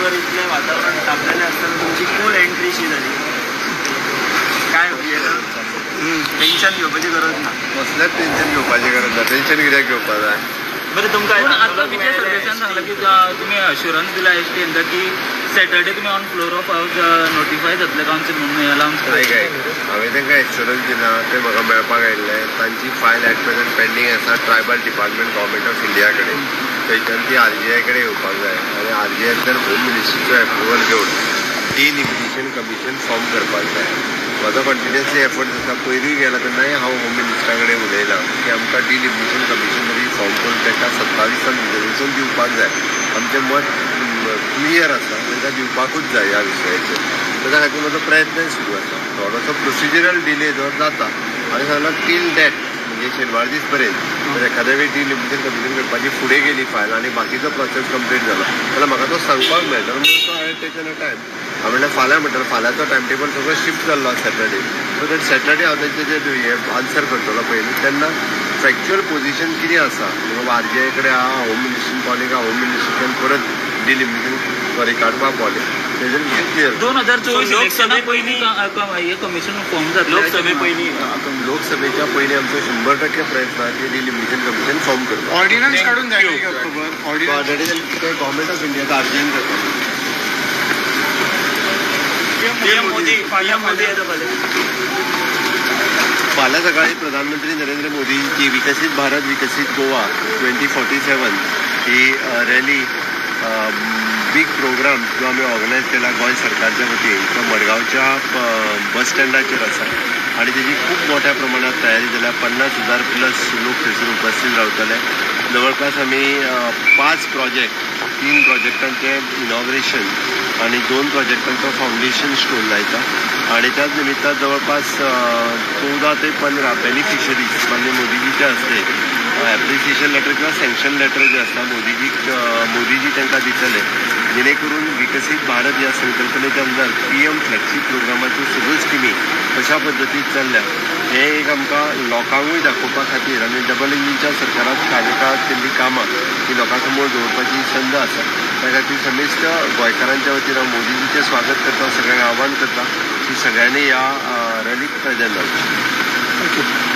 दिवसभर इथलं वातावरण तापलेलं असताना तुमची फुल एंट्री शी झाली, काय टेन्शन घेवपाची गरज ना, कसलेंच टेन्शन घेवपाची गरज ना. टेन्शन कित्याक घेवपा जाय. बरें तुमकां आता विजय सरदेसायान सांगला की तुम्ही अश्युरन्स दिला एसटीएन की सॅटर्डे तुम्ही on floor of house notify जातले कावन्सील म्हणून अलाउन्स काय हांवें तांकां एश्युरन्स दिला, ते म्हाका मेळपाक आयिल्ले. तांची फायल ॲट प्रेझेंट पेंडींग आसा tribal department government of India कडेन. थंयच्यान ती RGI कडेन येवपाक जाय आनी RGIंतल्यान होम मिनिस्ट्रीचो एप्रुवल घेवन डिलिमिटेशन कमिशन फॉर्म करपाक जाय. म्हजो कंटिन्युअसली एफर्ट आसा. पयरूय गेला तेन्नाय हांव होम मिनिस्टरा कडेन उलयलां की आमकां डिलिमिटेशन कमिशन मदीं फॉर्म करून तांकां 27 रिजर्वेशन दिवपाक जाय. आमचें मत क्लियर आसा, तांकां दिवपाकूच जाय ह्या विशयाचेर. ताच्या खातीर म्हजो प्रयत्नय सुरू आसा. थोडोसो प्रोसिजरल डिले जर जाता हांवें सांगलां टील डेट म्हणजे शेनवार दीस पर्यंत जर एखाद्या वेळी डिलिमिटेशन कमिशन करपाची फुडें गेली फायल आनी बाकीचो प्रोसेस कंप्लीट जालो जाल्यार म्हाका तो सांगपाक मेळटा. म्हणून तो हांवें टेकन अ टायम. हांव म्हणल्यार फाल्यां म्हणटा फाल्यांचो टायम टेबल सगळो शिफ्ट जाल्लो सॅटर्डे. सो दॅट सॅटर्डे हांव तेंचें हे आन्सर करतलो पयलीं. तेन्ना फॅक्च्युअल पोजिशन कितें आसा बाबा RGI कडेन आहा, होम मिनिस्ट्रीन पावली काय होम मिनिस्ट्रीच्यान परत डिलिमिटेशन काडपाक पावले तेजेर क्लियर. 2024 इलेक्शना पयलीं कमिशन फॉर्म जातलें. लोकसभेच्या पयलीं आमचो 100% प्रयत्न आहे की डिलिमिटेशन कमिशन फॉर्म करपाक. ऑर्डिनन्स काढून जाय गव्हर्मेंट ऑफ इंडियाचा RGI जाता. मोदी येता फाल्यां सकाळी प्रधानमंत्री नरेंद्र मोदींची विकसित भारत विकसित गोवा 2047 ही रॅली बीग प्रोग्राम जो आम्ही ऑर्गनायज केला गोंय सरकारच्या वतीन तो मडगांवच्या बस स्टँडाचेर आसा आणि तेजी खूप मोठ्या प्रमाणात तयारी जाल्या. 50,000 प्लस लोक थंयसर उपस्थित रावतले. जवळपास आमी 5 प्रोजेक्ट 3 प्रोजेक्टांचे इनॉग्रेशन आणि 2 प्रोजेक्टांचो फाउंडेशन स्टोन लायता आणि त्याच निमित्तान जवळपास 14 ते 15 बेनिफिशरीज माननीय मोदीजीचे हस्ते ॲप्रिसिएशन लेटर किंवा सँक्शन लेटर जे आसा मोदीजी तांकां दितले, जेणे करून विकसित भारत ह्या संकल्पनेच्या अंदर PM फ्लॅगशीप प्रोग्रामाच्यो सगळ्यो स्किमी कशा पद्दतीन चल्ल्या हे एक आमकां लोकांकूय दाखोवपा खातीर आनी डबल इंजिनच्या सरकारात कार्यकाळात केल्ली कामां ही लोकां समोर दवरपाची संद आसा. त्या खातीर समेस्त गोंयकारांच्या वतीन हांव मोदीजीचें स्वागत करता, सगळ्यांक आव्हान करता की सगळ्यांनी ह्या रॅलीक प्रेजेंट जावचें.